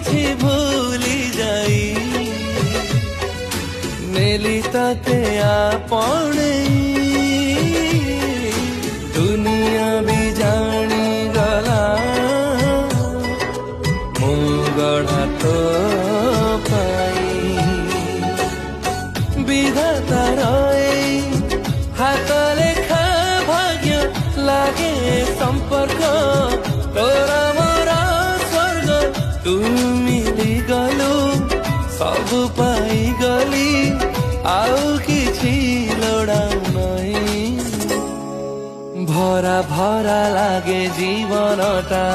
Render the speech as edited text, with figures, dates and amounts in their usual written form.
କିଛି ଭୁଲି ଯାଇ ନେଲି ତତେ ଆପଣେଇ ଦୁନିଆ ବି ଜାଣିଗଲା ମୁଁ ଗଢ଼ା ତୋ ପାଇଁ ବିଧାତାର ଏଇ ହାତ ଲେଖା ଭାଗ୍ୟ ଲାଗେ ସମ୍ପର୍କ ତୋର ମୋର ସ୍ୱର୍ଗ ତୁ ମିଳିଗଲୁ ସବୁ ପାଇଗଲି ଆଉ କିଛି ଲୋଡ଼ା ନାହିଁ ଭରା ଭରା ଲାଗେ ଜୀବନଟା